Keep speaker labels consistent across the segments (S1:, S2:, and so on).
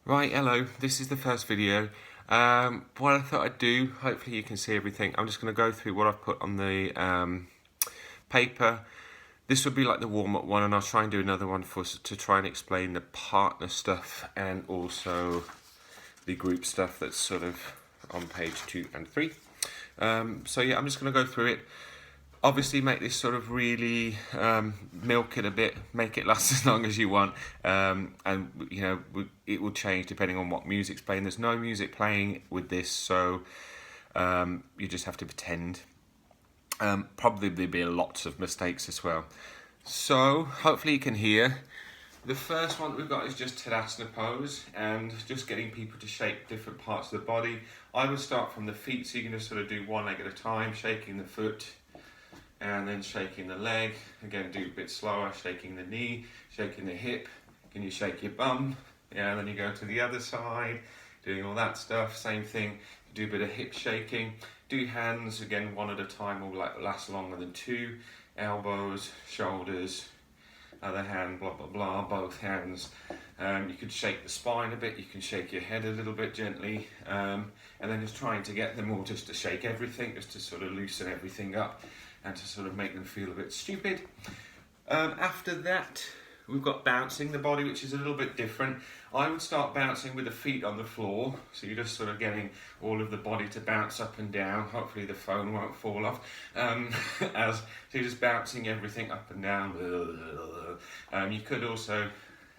S1: Right, hello, this is the first video. What I thought I'd do, hopefully you can see everything. I'm just going to go through what I've put on the paper. This would be like the warm-up one, and I'll try and do another one to try and explain the partner stuff and also the group stuff that's sort of on page 2 and 3. So yeah, I'm just going to go through it. Obviously make this sort of really milk it a bit, make it last as long as you want, and you know it will change depending on what music's playing. There's no music playing with this, so you just have to pretend. Probably there'll be lots of mistakes as well. So hopefully you can hear. The first one that we've got is just Tadasana pose and just getting people to shake different parts of the body. I would start from the feet, so you can just sort of do one leg at a time, shaking the foot, and then shaking the leg. Again, do a bit slower, shaking the knee, shaking the hip. Can you shake your bum? Yeah, and then you go to the other side, doing all that stuff. Same thing, do a bit of hip shaking. Do hands, again, one at a time, will last longer than two. Elbows, shoulders, other hand, blah, blah, blah, both hands. You could shake the spine a bit, you can shake your head a little bit gently, and then just trying to get them all just to shake everything, just to sort of loosen everything up and to sort of make them feel a bit stupid. After that, we've got bouncing the body, which is a little bit different. I would start bouncing with the feet on the floor, so you're just sort of getting all of the body to bounce up and down. Hopefully the phone won't fall off. So you're just bouncing everything up and down. You could also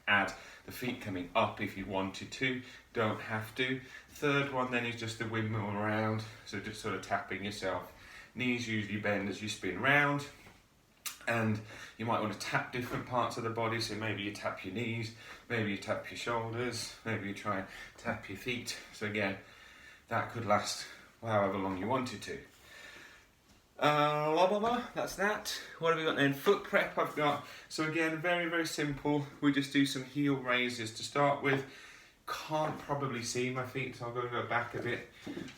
S1: add the feet coming up if you wanted to, don't have to. Third one then is just the windmill around, so just sort of tapping yourself. Knees usually bend as you spin round, and you might want to tap different parts of the body, so maybe you tap your knees, maybe you tap your shoulders, maybe you try and tap your feet. So again, that could last however long you wanted to. Blah, blah, blah. That's that. What have we got then? Foot prep I've got. So again, very, very simple. We just do some heel raises to start with. Can't probably see my feet, so I'm going to go back a bit.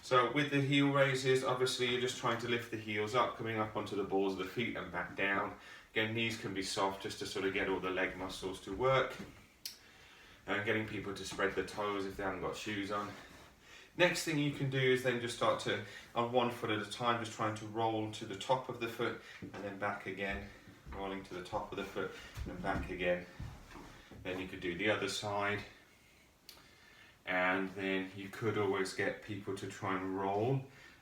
S1: So with the heel raises, obviously you're just trying to lift the heels up, coming up onto the balls of the feet and back down. Again, knees can be soft just to sort of get all the leg muscles to work. And getting people to spread the toes if they haven't got shoes on. Next thing you can do is then just start to, on one foot at a time, just trying to roll to the top of the foot and then back again. Rolling to the top of the foot and back again. Then you could do the other side. And then you could always get people to try and roll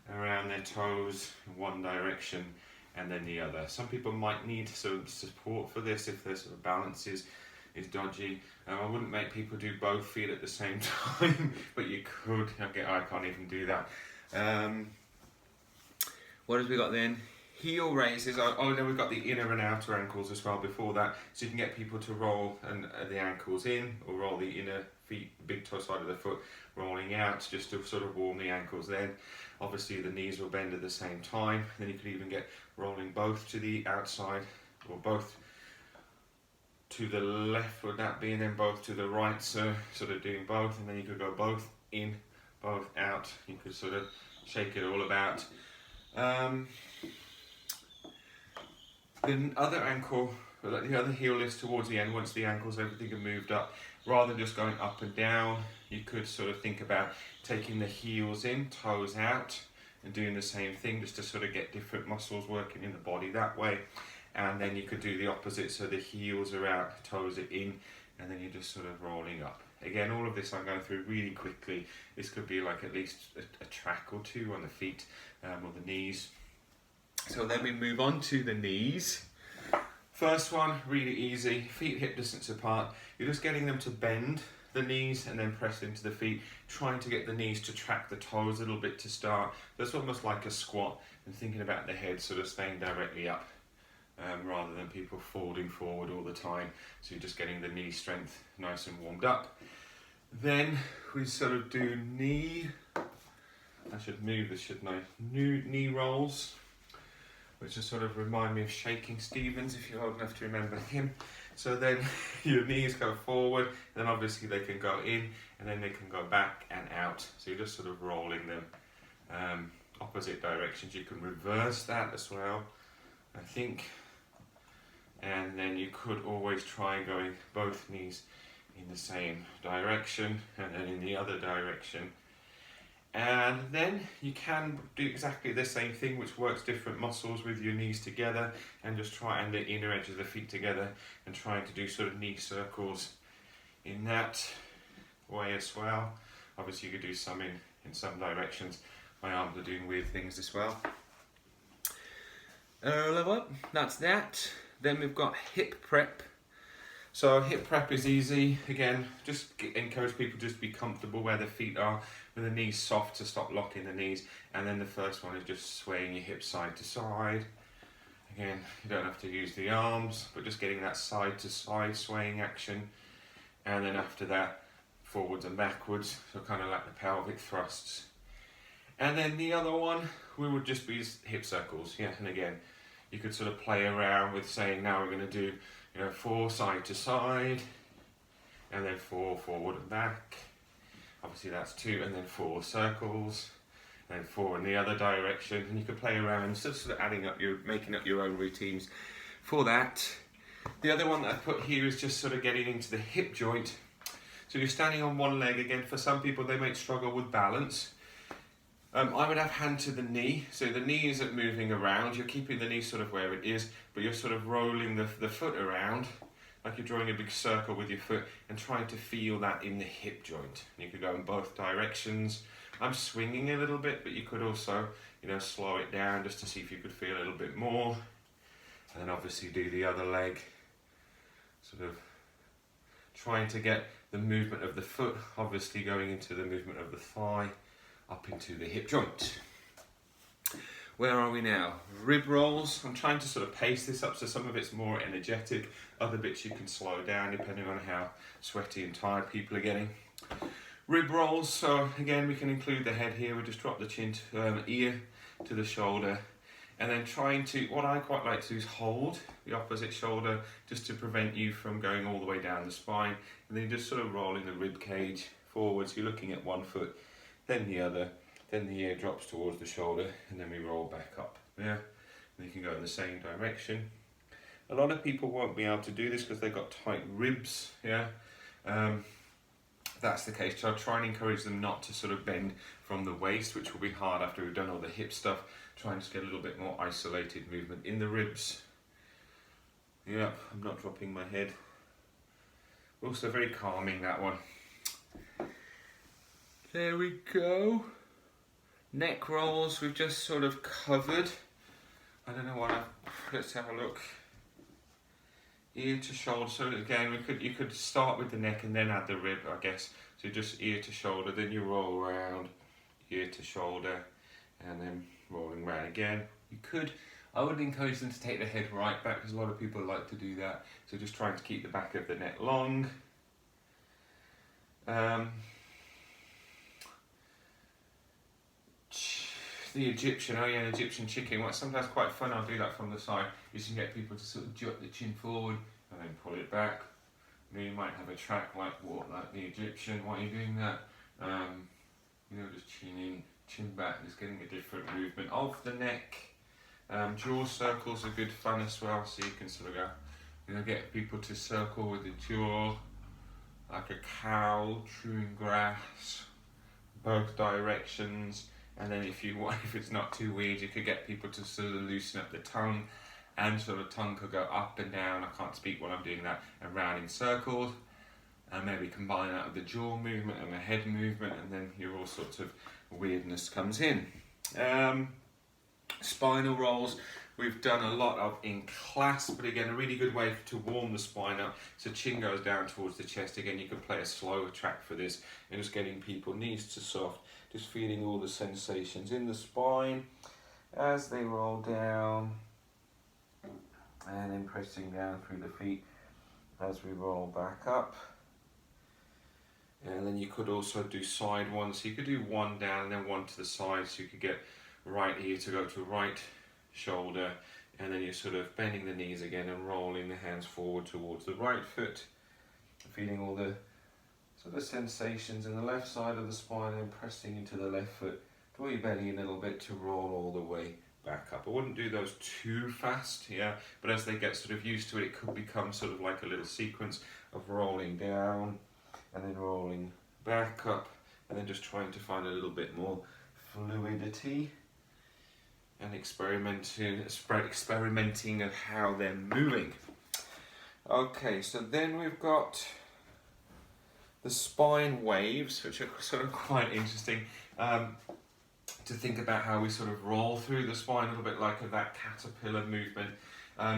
S1: around their toes in one direction and then the other. Some people might need some support for this if their sort of balance is dodgy. I wouldn't make people do both feet at the same time, but you could. Okay, I can't even do that. What have we got then? Heel raises. Oh, then we've got the inner and outer ankles as well before that. So you can get people to roll and the ankles in, or roll the inner feet, big toe side of the foot, rolling out, just to sort of warm the ankles then. Obviously the knees will bend at the same time. Then you could even get rolling both to the outside, or both to the left, would that be, and then both to the right, so sort of doing both, and then you could go both in, both out. You could sort of shake it all about. The other ankle, the other heel is towards the end. Once the ankles, everything have moved up, rather than just going up and down, you could sort of think about taking the heels in, toes out, and doing the same thing just to sort of get different muscles working in the body that way. And then you could do the opposite, so the heels are out, toes are in, and then you're just sort of rolling up. Again, all of this I'm going through really quickly. This could be like at least a track or two on the feet or the knees. So then we move on to the knees. First one, really easy, feet hip distance apart. You're just getting them to bend the knees and then press into the feet, trying to get the knees to track the toes a little bit to start. That's almost like a squat, and thinking about the head sort of staying directly up. Rather than people folding forward all the time. So you're just getting the knee strength nice and warmed up. Then we sort of do knee, I should move this, shouldn't I? Knee rolls, which just sort of remind me of Shaking Stevens, if you're old enough to remember him. So then your knees go forward, then obviously they can go in, and then they can go back and out. So you're just sort of rolling them opposite directions. You can reverse that as well, I think. And then you could always try going both knees in the same direction and then in the other direction. And then you can do exactly the same thing, which works different muscles with your knees together, and just try and the inner edge of the feet together, and trying to do sort of knee circles in that way as well. Obviously you could do some in some directions. My arms are doing weird things as well. That's that. Then we've got hip prep. So hip prep is easy. Again, just encourage people just to be comfortable where their feet are, with the knees soft to stop locking the knees. And then the first one is just swaying your hips side to side. Again, you don't have to use the arms, but just getting that side to side swaying action. And then after that, forwards and backwards, so kind of like the pelvic thrusts. And then the other one, we would just be hip circles. Yeah, and again, you could sort of play around with saying, now we're going to do, 4 side to side, and then 4 forward and back. Obviously that's 2, and then 4 circles, and then 4 in the other direction. And you could play around, sort of adding up making up your own routines for that. The other one that I put here is just sort of getting into the hip joint. So you're standing on one leg again. For some people, they might struggle with balance. I would have hand to the knee, so the knee isn't moving around, you're keeping the knee sort of where it is, but you're sort of rolling the foot around, like you're drawing a big circle with your foot, and trying to feel that in the hip joint. You could go in both directions. I'm swinging a little bit, but you could also, slow it down just to see if you could feel a little bit more. And then obviously do the other leg, sort of trying to get the movement of the foot, obviously going into the movement of the thigh, up into the hip joint. Where are we now? Rib rolls. I'm trying to sort of pace this up so some of it's more energetic, other bits you can slow down depending on how sweaty and tired people are getting. Rib rolls, so again we can include the head here, we just drop the chin to ear to the shoulder, and then trying to, what I quite like to do is hold the opposite shoulder just to prevent you from going all the way down the spine, and then just sort of rolling the rib cage forwards. You're looking at one foot, then the other, then the ear drops towards the shoulder, and then we roll back up. Yeah, and you can go in the same direction. A lot of people won't be able to do this because they've got tight ribs. Yeah, that's the case. So I'll try and encourage them not to sort of bend from the waist, which will be hard after we've done all the hip stuff. Try and just get a little bit more isolated movement in the ribs. Yeah, I'm not dropping my head. Also very calming, that one. There we go. Neck rolls we've just sort of covered. I don't know what let's have a look. Ear to shoulder. So again, you could start with the neck and then add the rib, I guess. So just ear to shoulder, then you roll around, ear to shoulder, and then rolling around again. I would encourage them to take the head right back because a lot of people like to do that. So just trying to keep the back of the neck long. The Egyptian, Egyptian chicken. What's sometimes quite fun, I'll do that from the side, is you can get people to sort of jut the chin forward and then pull it back. You might have a track like the Egyptian. Why are you doing that? Just chin in, chin back, just getting a different movement of the neck. Jaw circles are good fun as well, so you can sort of go, get people to circle with the jaw, like a cow chewing grass, both directions. And then if it's not too weird, you could get people to sort of loosen up the tongue, and sort of tongue could go up and down. I can't speak while I'm doing that, and round in circles, and maybe combine that with the jaw movement and the head movement, and then all sorts of weirdness comes in. Spinal rolls we've done a lot of in class, but again a really good way to warm the spine up. So chin goes down towards the chest. Again, you could play a slower track for this, and just getting people knees to soft, just feeling all the sensations in the spine as they roll down, and then pressing down through the feet as we roll back up. And then you could also do side ones, so you could do one down and then one to the side, so you could get right ear to go to right shoulder, and then you're sort of bending the knees again and rolling the hands forward towards the right foot, feeling all the sort of sensations in the left side of the spine, and pressing into the left foot. Draw your belly in a little bit to roll all the way back up. I wouldn't do those too fast, yeah, but as they get sort of used to it, it could become sort of like a little sequence of rolling down and then rolling back up and then just trying to find a little bit more fluidity and experimenting of how they're moving. Okay, so then we've got the spine waves, which are sort of quite interesting to think about how we sort of roll through the spine, a little bit like that caterpillar movement.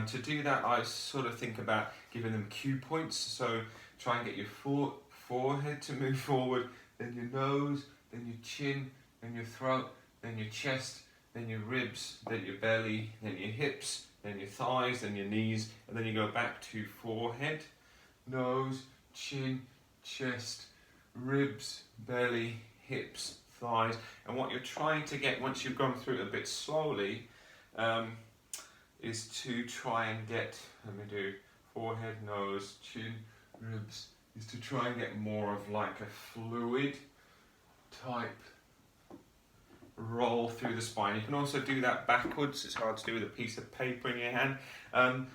S1: To do that, I sort of think about giving them cue points. So try and get your forehead to move forward, then your nose, then your chin, then your throat, then your chest, then your ribs, then your belly, then your hips, then your thighs, then your knees, and then you go back to forehead, nose, chin, chest, ribs, belly, hips, thighs. And what you're trying to get once you've gone through it a bit slowly is to try and get, let me do forehead, nose, chin, ribs, is to try and get more of like a fluid type roll through the spine. You can also do that backwards. It's hard to do with a piece of paper in your hand.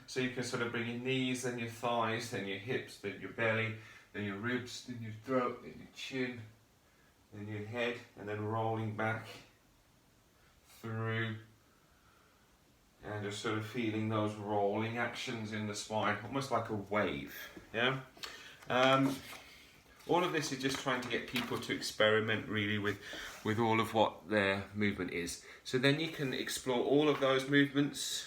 S1: So you can sort of bring your knees, then your thighs, then your hips, then your belly, then your ribs, then your throat, then your chin, then your head, and then rolling back through and just sort of feeling those rolling actions in the spine, almost like a wave. Yeah. All of this is just trying to get people to experiment really with all of what their movement is. So then you can explore all of those movements.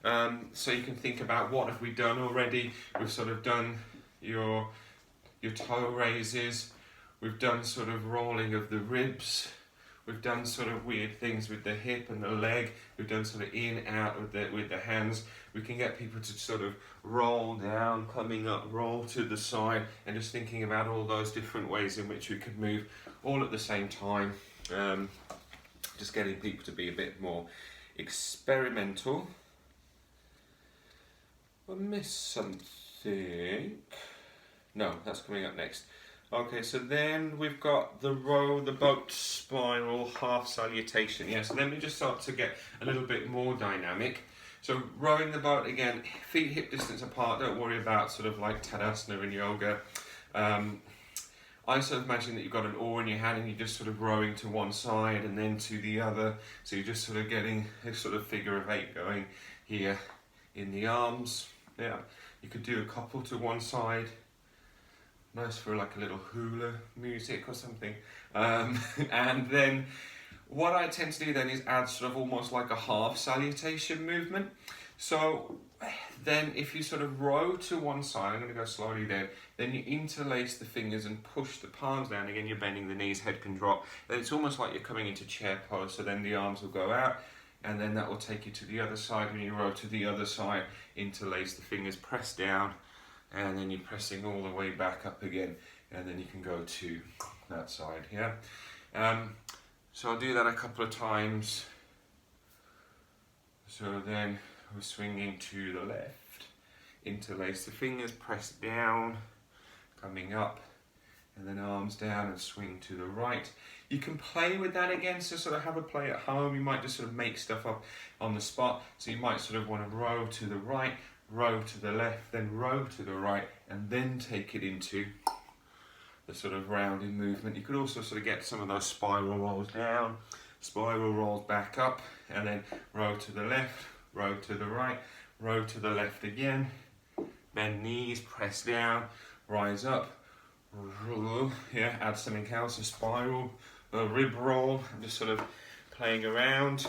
S1: So you can think about what have we done already. We've sort of done your toe raises. We've done sort of rolling of the ribs. We've done sort of weird things with the hip and the leg. We've done sort of in, out with the hands. We can get people to sort of roll down, coming up, roll to the side, and just thinking about all those different ways in which we could move all at the same time. Just getting people to be a bit more experimental. I missed something. No, that's coming up next. Okay, so then we've got the row the boat spiral half salutation. Yeah, so then we just start to get a little bit more dynamic. So rowing the boat again, feet hip distance apart, don't worry about sort of like Tadasana in yoga. I sort of imagine that you've got an oar in your hand and you're just sort of rowing to one side and then to the other. So you're just sort of getting a sort of figure of 8 going here in the arms. Yeah, you could do a couple to one side. Nice for like a little hula music or something. And then what I tend to do then is add sort of almost like a half salutation movement. So then if you sort of row to one side, I'm going to go slowly then you interlace the fingers and push the palms down. Again, you're bending the knees, head can drop. Then it's almost like you're coming into chair pose, so then the arms will go out and then that will take you to the other side. When you row to the other side, interlace the fingers, press down, and then you're pressing all the way back up again, and then you can go to that side, yeah? So I'll do that a couple of times. So then we're swinging to the left, interlace the fingers, press down, coming up, and then arms down and swing to the right. You can play with that again, so sort of have a play at home. You might just sort of make stuff up on the spot. So you might sort of want to row to the right, row to the left, then row to the right, and then take it into the sort of rounding movement. You could also sort of get some of those spiral rolls down, spiral rolls back up, and then row to the left, row to the right, row to the left again, bend knees, press down, rise up, yeah, add something else, a spiral, a rib roll. I'm just sort of playing around.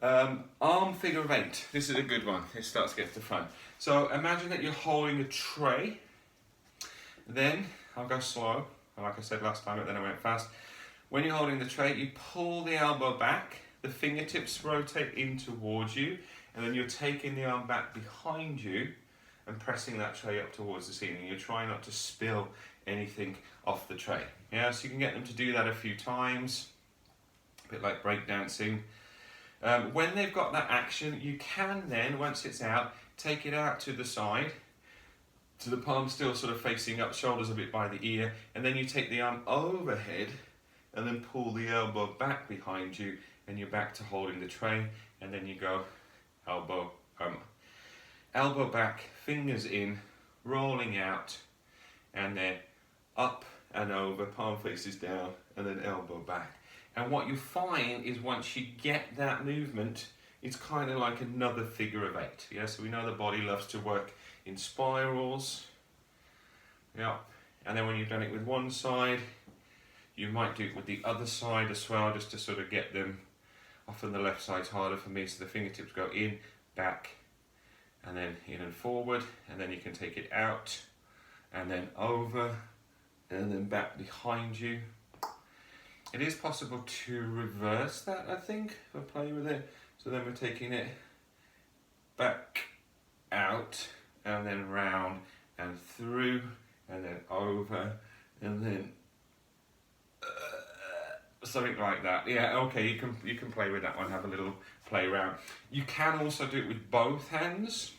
S1: Arm figure of 8. This is a good one. It starts to get to fun. So imagine that you're holding a tray. Then I'll go slow. Like I said last time, but then I went fast. When you're holding the tray, you pull the elbow back. The fingertips rotate in towards you, and then you're taking the arm back behind you and pressing that tray up towards the ceiling. You're trying not to spill anything off the tray. Yeah, so you can get them to do that a few times. A bit like breakdancing. When they've got that action, you can then, once it's out, take it out to the side, to the palm still sort of facing up, shoulders a bit by the ear, and then you take the arm overhead and then pull the elbow back behind you and you're back to holding the tray, and then you go elbow back, fingers in, rolling out, and then up and over, palm faces down, and then elbow back. And what you find is once you get that movement, it's kind of like another figure of eight. Yeah, so we know the body loves to work in spirals. Yeah, and then when you've done it with one side, you might do it with the other side as well, just to sort of get them. Often the left side's harder for me, so the fingertips go in, back, and then in and forward, and then you can take it out, and then over, and then back behind you. It is possible to reverse that, I think, if I play with it. So then we're taking it back, out, and then round, and through, and then over, and then something like that. Yeah, okay, you can play with that one, have a little play around. You can also do it with both hands.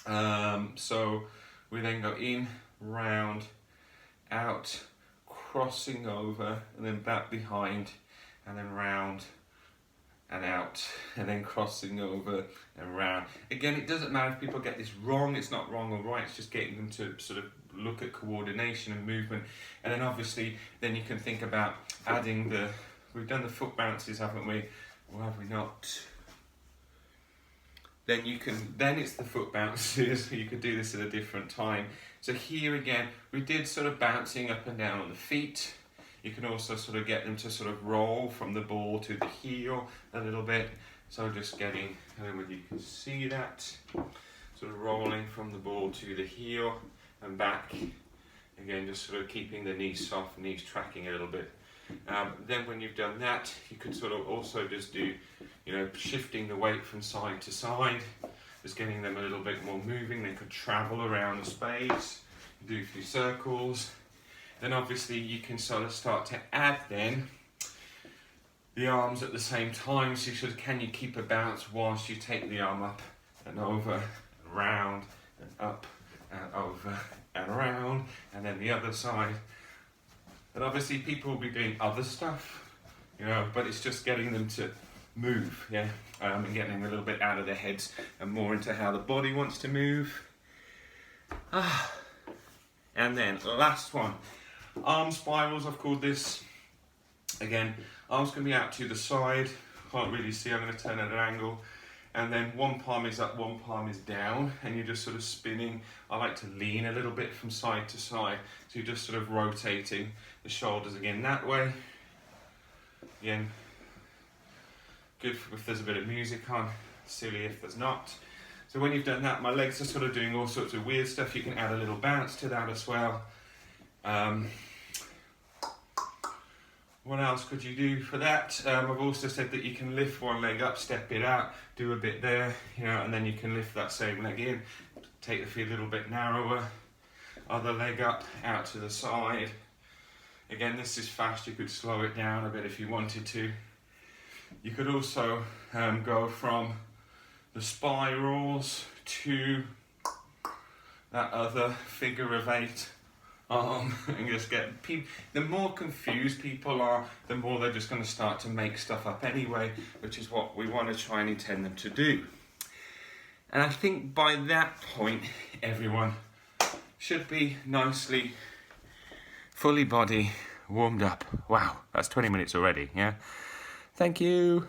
S1: So we then go in, round, out, crossing over, and then back behind, and then round and out, and then crossing over and round. Again, it doesn't matter if people get this wrong, it's not wrong or right, it's just getting them to sort of look at coordination and movement. And then obviously, then you can think about adding we've done the foot bounces, haven't we? Or have we not? Then it's the foot bounces. You could do this at a different time. So here again, we did sort of bouncing up and down on the feet. You can also sort of get them to sort of roll from the ball to the heel a little bit. So just getting, I don't know whether you can see that, sort of rolling from the ball to the heel and back. Again, just sort of keeping the knees soft, knees tracking a little bit. Then when you've done that, you could sort of also just do, shifting the weight from side to side, just getting them a little bit more moving. They could travel around the space, do a few circles. Then obviously you can sort of start to add then the arms at the same time. So can you keep a bounce whilst you take the arm up and over and round and up and over and around, and then the other side. And obviously people will be doing other stuff, but it's just getting them to move, yeah, and getting them a little bit out of their heads and more into how the body wants to move. And then last one, arm spirals. I've called this. Again, arms can be out to the side. Can't really see. I'm going to turn at an angle. And then one palm is up, one palm is down, and you're just sort of spinning. I like to lean a little bit from side to side, so you're just sort of rotating the shoulders again that way. Again, good if there's a bit of music on, silly if there's not. So when you've done that, my legs are sort of doing all sorts of weird stuff. You can add a little bounce to that as well. What else could you do for that? I've also said that you can lift one leg up, step it out, do a bit there, and then you can lift that same leg in, take the feet a little bit narrower, other leg up, out to the side. Again, this is fast. You could slow it down a bit if you wanted to. You could also go from the spirals to that other figure of eight arm, and just get people. The more confused people are, the more they're just going to start to make stuff up anyway, which is what we want to try and intend them to do. And I think by that point, everyone should be nicely, fully body warmed up. Wow, that's 20 minutes already, yeah? Thank you.